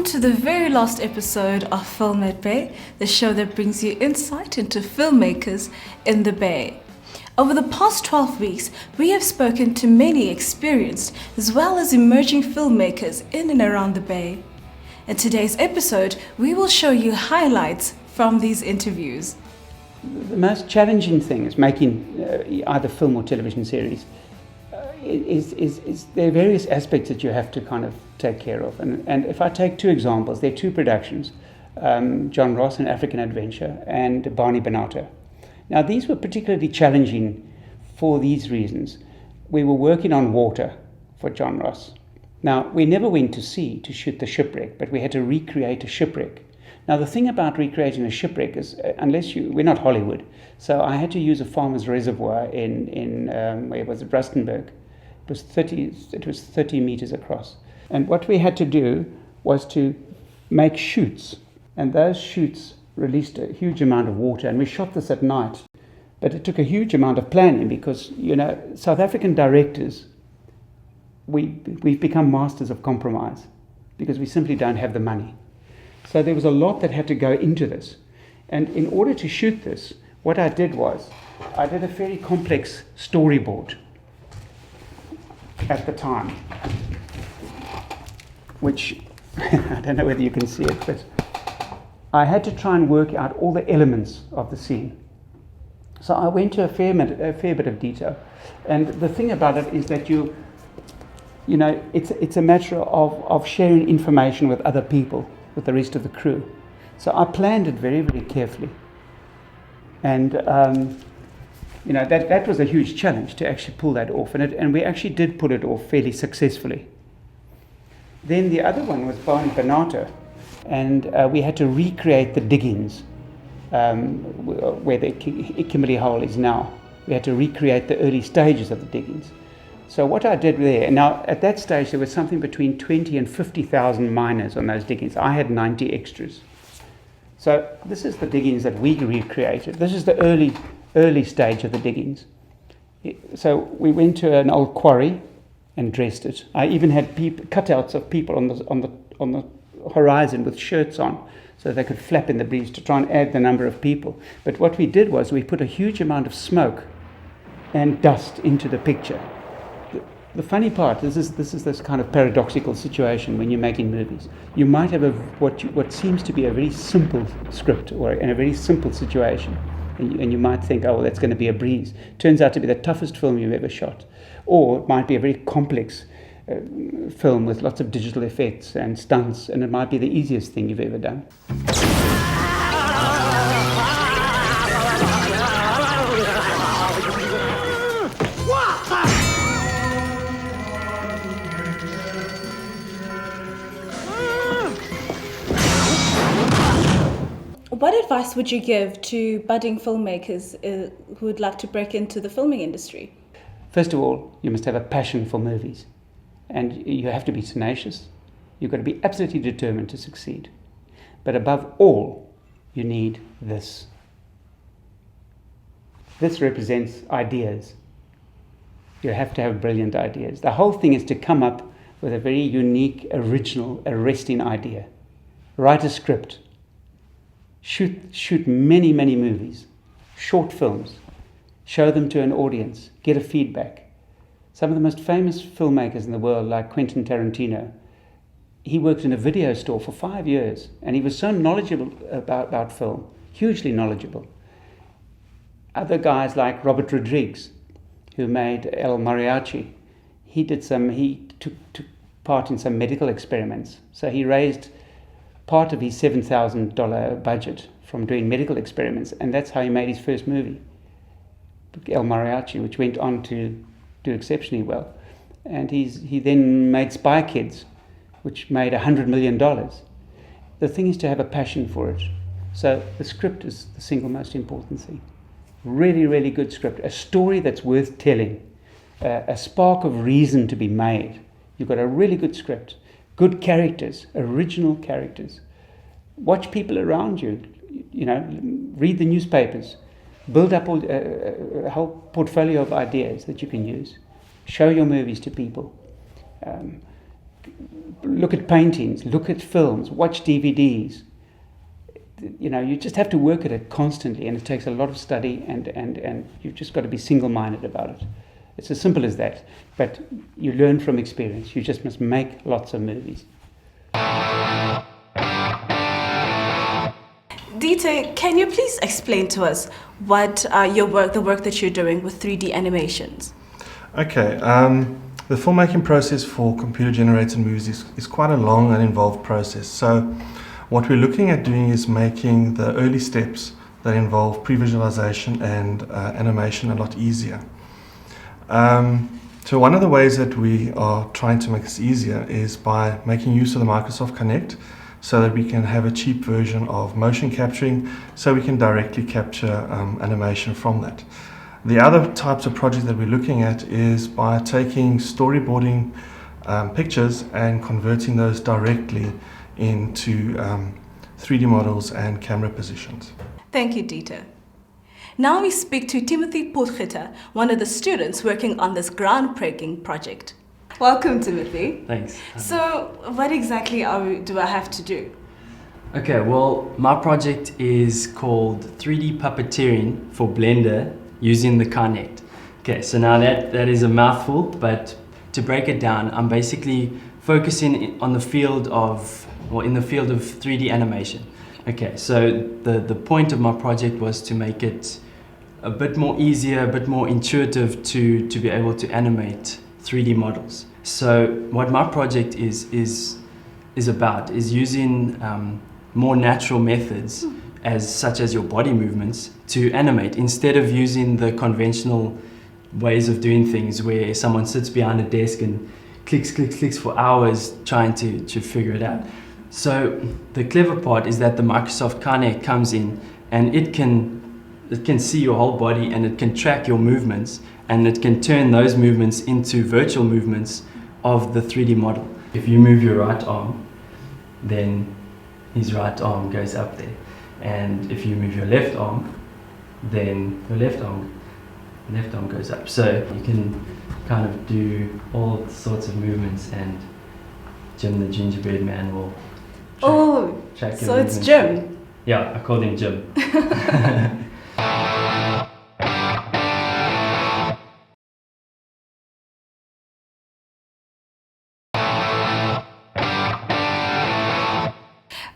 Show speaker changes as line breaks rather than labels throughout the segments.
to the very last episode of Film at Bay, the show that brings you insight into filmmakers in the Bay. Over the past 12 weeks, we have spoken to many experienced as well as emerging filmmakers in and around the Bay. In today's episode, we will show you highlights from these interviews.
The most challenging thing is making either film or television series. Is there are various aspects that you have to kind of take care of. And if I take two examples, there are two productions, John Ross and African Adventure and Barney Benato. Now these were particularly challenging for these reasons. We were working on water for John Ross. Now we never went to sea to shoot the shipwreck, but we had to recreate a shipwreck. Now the thing about recreating a shipwreck is, we're not Hollywood, so I had to use a farmer's reservoir in where was it, Rustenburg. It was 30 meters across. And what we had to do was to make chutes, and those chutes released a huge amount of water, and we shot this at night. But it took a huge amount of planning because, South African directors, we've become masters of compromise because we simply don't have the money. So there was a lot that had to go into this. And in order to shoot this, what I did was, I did a very complex storyboard at the time, which, I don't know whether you can see it, but I had to try and work out all the elements of the scene. So I went to a fair bit of detail. And the thing about it is that it's a matter of sharing information with other people, with the rest of the crew. So I planned it very, very carefully. And that was a huge challenge to actually pull that off, and we actually did pull it off fairly successfully. Then the other one was Barney Benato, and we had to recreate the diggings where the Kimberley Hole is now. We had to recreate the early stages of the diggings. So what I did there, now at that stage there was something between 20 and 50,000 miners on those diggings. I had 90 extras. So this is the diggings that we recreated. This is the early stage of the diggings. So we went to an old quarry and dressed it. I even had cutouts of people on the horizon with shirts on, so they could flap in the breeze to try and add the number of people. But what we did was we put a huge amount of smoke and dust into the picture. The funny part, this is this kind of paradoxical situation when you're making movies. You might have what seems to be a very simple script or in a very simple situation, and you might think, oh, well, that's going to be a breeze. Turns out to be the toughest film you've ever shot. Or it might be a very complex film with lots of digital effects and stunts, and it might be the easiest thing you've ever done.
What advice would you give to budding filmmakers who would like to break into the filming industry?
First of all, you must have a passion for movies, and you have to be tenacious. You've got to be absolutely determined to succeed. But above all, you need this. This represents ideas. You have to have brilliant ideas. The whole thing is to come up with a very unique, original, arresting idea. Write a script. Shoot many, many movies, short films, show them to an audience, get a feedback. Some of the most famous filmmakers in the world, like Quentin Tarantino, he worked in a video store for 5 years, and he was so knowledgeable about film, hugely knowledgeable. Other guys like Robert Rodriguez, who made El Mariachi, he took part in some medical experiments, so he raised part of his $7,000 budget from doing medical experiments, and that's how he made his first movie, El Mariachi, which went on to do exceptionally well. And he then made Spy Kids, which made $100 million. The thing is to have a passion for it. So the script is the single most important thing. Really, really good script. A story that's worth telling. A spark of reason to be made. You've got a really good script. Good characters, original characters. Watch people around you, read the newspapers. Build up a whole portfolio of ideas that you can use. Show your movies to people. look at paintings, look at films, watch DVDs. You just have to work at it constantly, and it takes a lot of study, and you've just got to be single-minded about it. It's as simple as that. But you learn from experience. You just must make lots of movies.
Dieter, can you please explain to us what the work that you're doing with 3D animations?
Okay, the filmmaking process for computer-generated movies is quite a long and involved process. So what we're looking at doing is making the early steps that involve pre-visualization and animation a lot easier. So one of the ways that we are trying to make this easier is by making use of the Microsoft Connect, so that we can have a cheap version of motion capturing, so we can directly capture animation from that. The other types of projects that we're looking at is by taking storyboarding pictures and converting those directly into 3D models and camera positions.
Thank you, Dieter. Now we speak to Timothy Potgieter, one of the students working on this groundbreaking project. Welcome, Timothy.
Thanks.
So, what exactly do I have to do?
Okay, well, my project is called 3D puppeteering for Blender using the Kinect. Okay, so now that is a mouthful, but to break it down, I'm basically focusing on the field of 3D animation. Okay, so the point of my project was to make it a bit more easier, a bit more intuitive to be able to animate 3D models. So what my project is using more natural methods, such as your body movements, to animate instead of using the conventional ways of doing things where someone sits behind a desk and clicks for hours trying to figure it out. So the clever part is that the Microsoft Kinect comes in and it can see your whole body, and it can track your movements, and it can turn those movements into virtual movements of the 3D model. If you move your right arm, then his right arm goes up there. And if you move your left arm, then your left arm goes up. So you can kind of do all sorts of movements, and Jim the Gingerbread Man will track your
so
movements.
It's Jim.
Yeah, I call him Jim.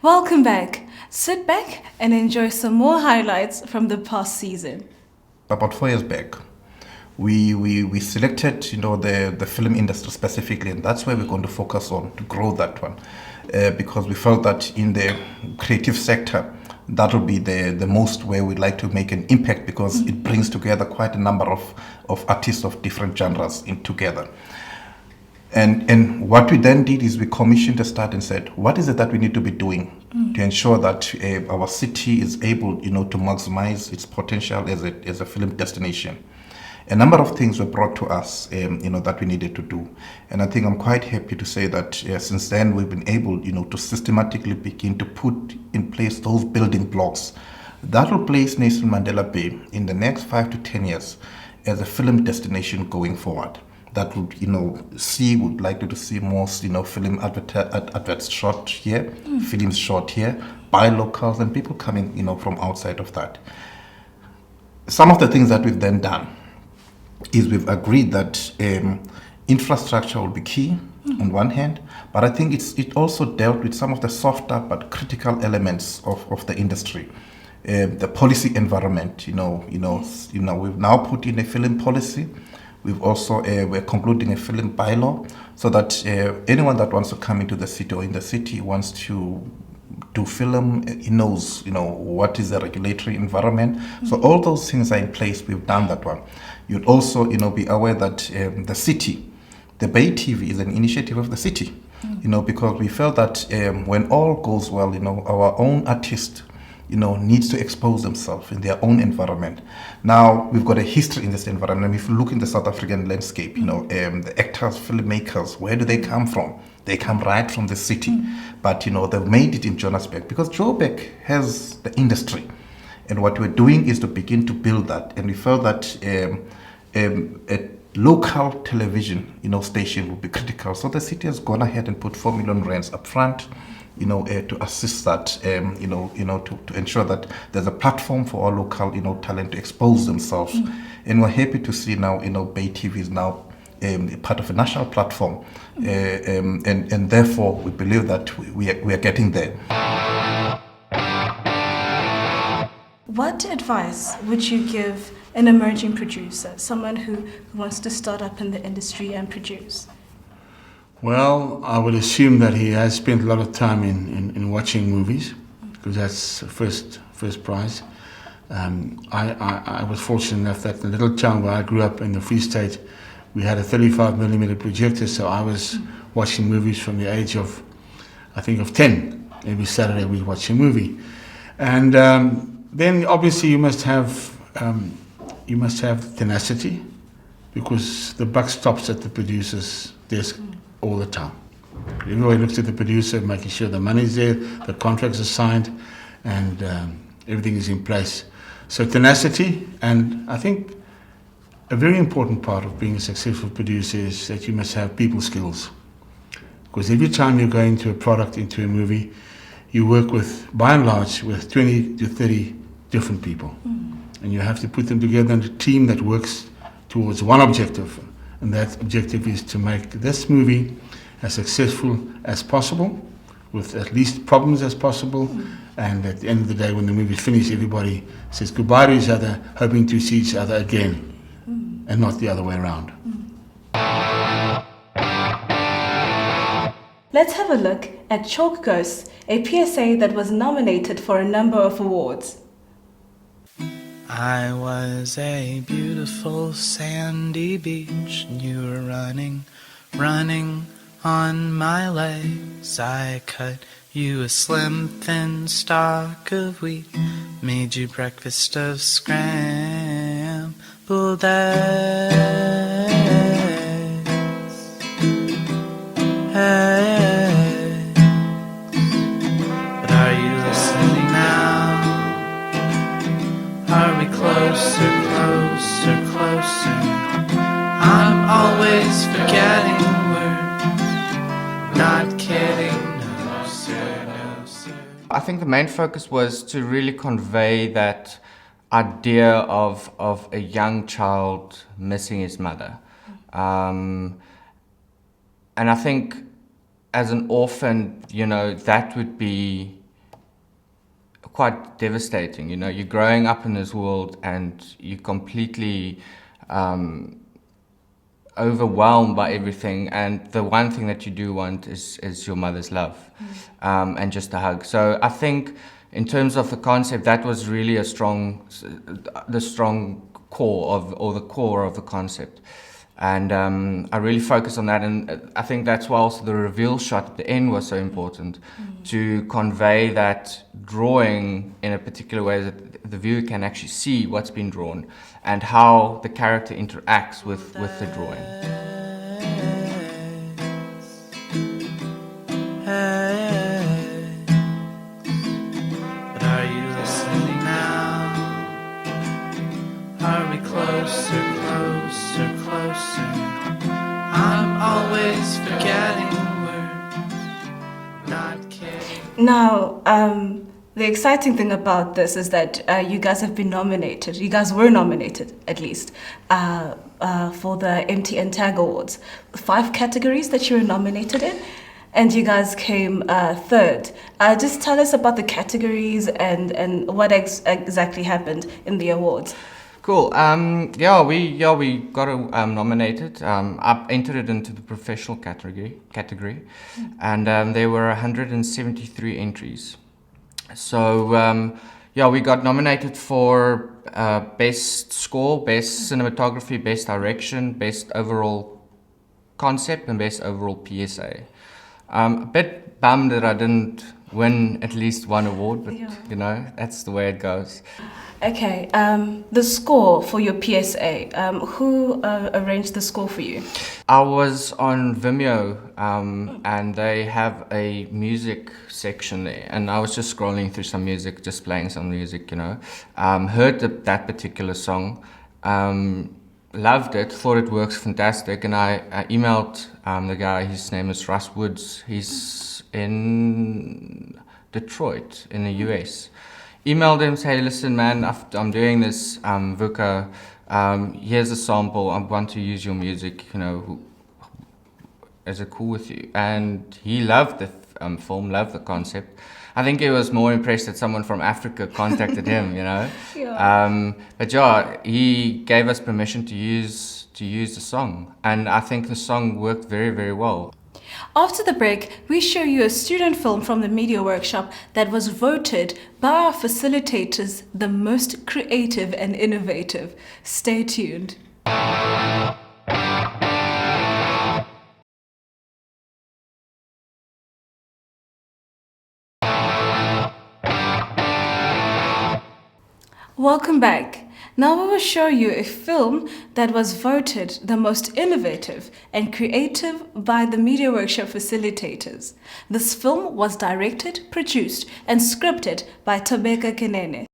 Welcome back. Sit back and enjoy some more highlights from the past season.
About 4 years back, we selected the film industry specifically, and that's where we're going to focus on to grow that one, because we felt that in the creative sector that will be the most where we'd like to make an impact, because it brings together quite a number of artists of different genres in together. And what we then did is we commissioned a study and said, what is it that we need to be doing to ensure that our city is able, to maximize its potential as a film destination? A number of things were brought to us, that we needed to do. And I think I'm quite happy to say that since then we've been able, to systematically begin to put in place those building blocks that will place Nelson Mandela Bay in the next 5 to 10 years as a film destination going forward. That would, would likely to see more, film adverts shot here, films shot here, by locals and people coming, from outside of that. Some of the things that we've then done is we've agreed that infrastructure will be key on one hand, but I think it also dealt with some of the softer but critical elements of the industry. The policy environment, we've now put in a film policy. We've also, we're concluding a film bylaw, so that anyone that wants to come into the city or in the city wants to do film, he knows, what is the regulatory environment. So all those things are in place. We've done that one. You'd also, be aware that the city, the Bay TV is an initiative of the city, because we felt that when all goes well, our own artists, needs to expose themselves in their own environment. Now, we've got a history in this environment. If you look in the South African landscape, the actors, filmmakers, where do they come from? They come right from the city. But, they've made it in Johannesburg because Joburg has the industry. And what we're doing is to begin to build that. And we felt that local television, station will be critical. So the city has gone ahead and put 4 million rands up front, to assist that, to ensure that there's a platform for our local, talent to expose themselves. And we're happy to see now, Bay TV is now part of a national platform, and therefore we believe that we are getting there.
What advice would you give an emerging producer, someone who wants to start up in the industry and produce?
Well, I would assume that he has spent a lot of time in watching movies, because that's the first prize. I was fortunate enough that in the little town where I grew up in the Free State, we had a 35mm projector, so I was watching movies from the age of, I think, of 10. Every Saturday we'd watch a movie. And then obviously you must have tenacity, because the buck stops at the producer's desk all the time. Everybody looks at the producer, making sure the money's there, the contracts are signed, and everything is in place. So tenacity, and I think a very important part of being a successful producer is that you must have people skills. Because every time you go into a product, into a movie, you work with, by and large, with 20 to 30 different people. And you have to put them together in a team that works towards one objective. And that objective is to make this movie as successful as possible, with at least problems as possible. And at the end of the day, when the movie's finished, everybody says goodbye to each other, hoping to see each other again, and not the other way around.
Let's have a look at Chalk Ghosts, a PSA that was nominated for a number of awards.
I was a beautiful sandy beach, and you were running on my legs. I cut you a slim, thin stalk of wheat, made you breakfast of scrambled eggs. But are you listening now? Are we closer, closer, closer? I'm always forgetting words. Not kidding, no sir, no sir.
I think the main focus was to really convey that idea of a young child missing his mother. And I think as an orphan, that would be quite devastating. You're growing up in this world and you're completely overwhelmed by everything, and the one thing that you do want is your mother's love, and just a hug. So I think in terms of the concept, that was really the strong core of the concept. And I really focused on that, and I think that's why also the reveal shot at the end was so important, to convey that drawing in a particular way that the viewer can actually see what's been drawn and how the character interacts with the drawing.
But are you listening now? Are we closer, closer, closer? I'm always forgetting words. Not kidding.
Now, the exciting thing about this is that you guys have been nominated. You guys were nominated, at least, for the MTN Tag Awards. 5 categories that you were nominated in, and you guys came third. Just tell us about the categories and what exactly happened in the awards.
Cool. We got nominated. I entered it into the professional category, and there were 173 entries. So we got nominated for best score, best cinematography, best direction, best overall concept, and best overall PSA. A bit bummed that I didn't win at least one award, but that's the way it goes.
Okay, the score for your PSA, who arranged the score for you?
I was on Vimeo, and they have a music section there, and I was just scrolling through some music, just playing some music, heard that particular song, loved it, thought it works fantastic, and I emailed the guy. His name is Russ Woods. He's in Detroit in the US. Emailed him, say, listen, man, I'm doing this VUCA. Here's a sample. I want to use your music. Is it cool with you? And he loved the film, loved the concept. I think he was more impressed that someone from Africa contacted him,
Yeah.
But yeah, he gave us permission to use the song, and I think the song worked very, very well.
After the break, we show you a student film from the media workshop that was voted by our facilitators the most creative and innovative. Stay tuned. Welcome back. Now we will show you a film that was voted the most innovative and creative by the Media Workshop facilitators. This film was directed, produced, and scripted by Thobeka Kenene.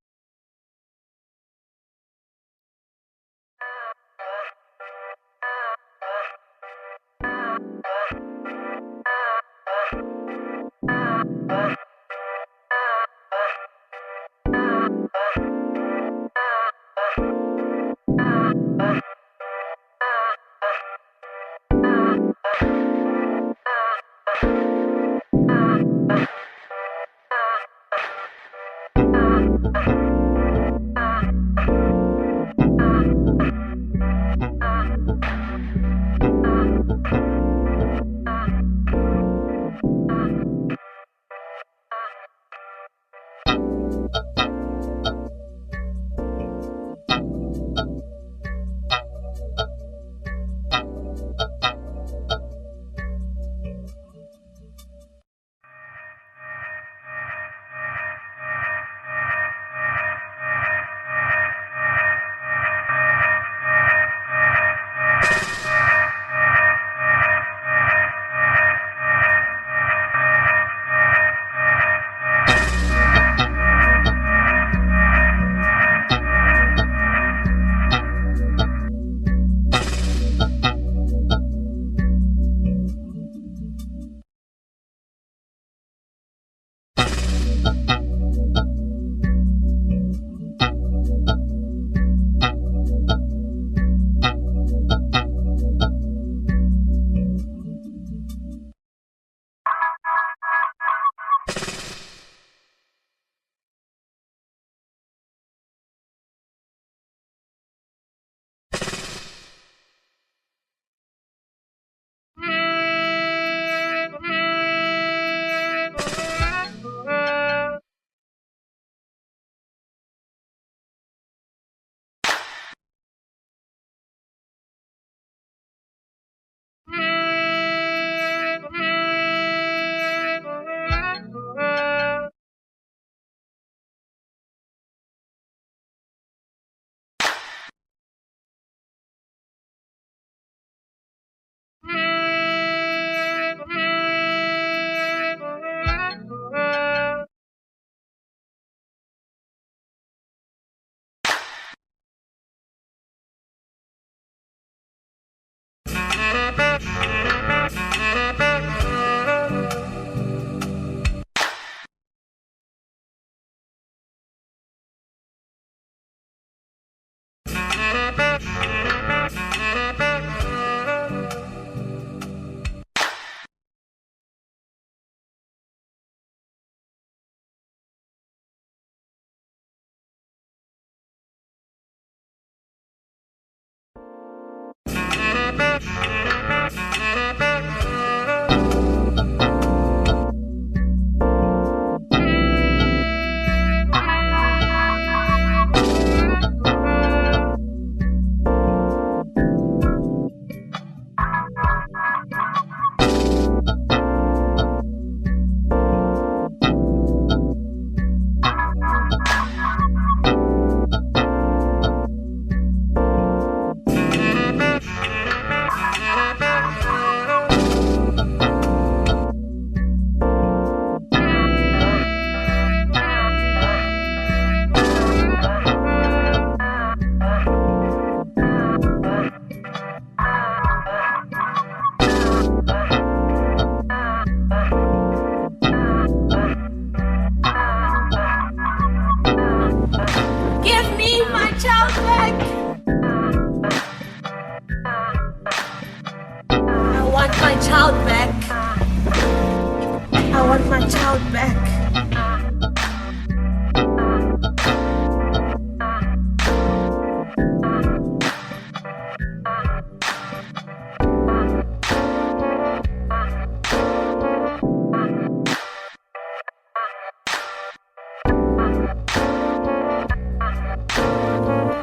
child back.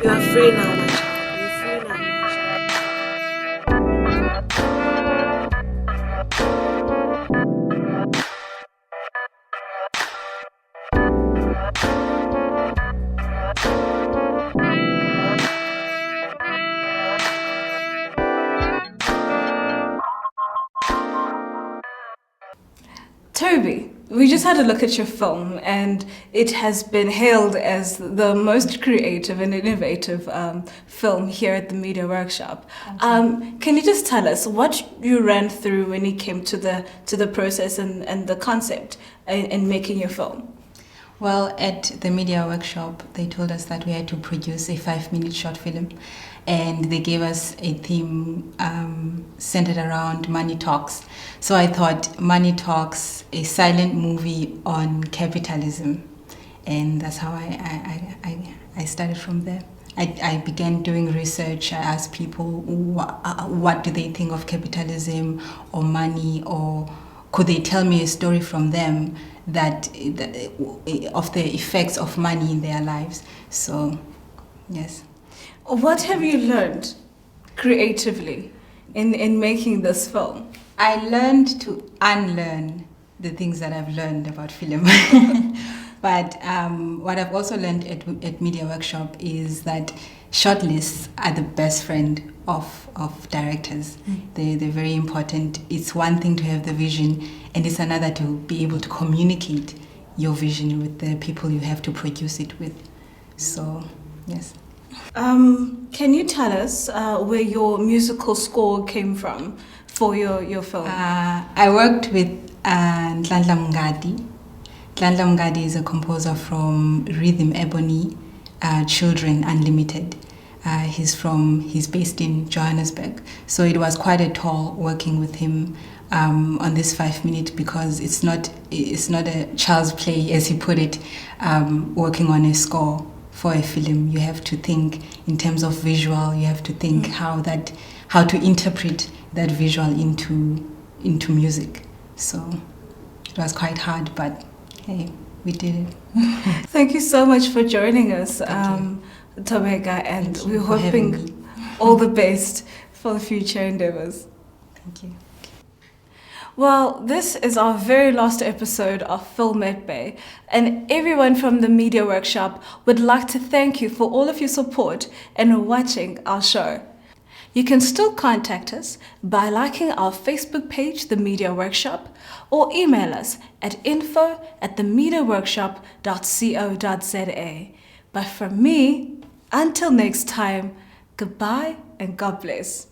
You are free now, my child. You're free now, my child. Toby, we just had a look at your film, and it has been hailed as the most creative and innovative film here at the Media Workshop. Can you just tell us what you ran through when you came to the process and the concept in making your film?
Well, at the Media Workshop, they told us that we had to produce a 5-minute short film, and they gave us a theme centered around Money Talks. So I thought Money Talks, a silent movie on capitalism, and that's how I started from there. I began doing research. I asked people what do they think of capitalism or money, or could they tell me a story from them that of the effects of money in their lives. So, yes.
What have you learned creatively in making this film?
I learned to unlearn the things that I've learned about film. But what I've also learned at Media Workshop is that shortlists are the best friend of directors. They're very important. It's one thing to have the vision, and it's another to be able to communicate your vision with the people you have to produce it with. So, yes.
Can you tell us where your musical score came from for your film?
I worked with Nhlanhla Mngadi. Nhlanhla Mngadi is a composer from Rhythm Ebony, Children Unlimited. He's based in Johannesburg. So it was quite a toll working with him on this 5-minute, because it's not a child's play, as he put it, working on a score for a film. You have to think in terms of visual. You have to think how to interpret that visual into music. So it was quite hard, but hey, we did it.
Thank you so much for joining us, Thobeka, and we're
for having me.
hoping all the best for the future endeavors.
Thank you.
Well, this is our very last episode of Film at Bay, and everyone from the Media Workshop would like to thank you for all of your support and watching our show. You can still contact us by liking our Facebook page, The Media Workshop, or email us at info@themediaworkshop.co.za. But from me, until next time, goodbye and God bless.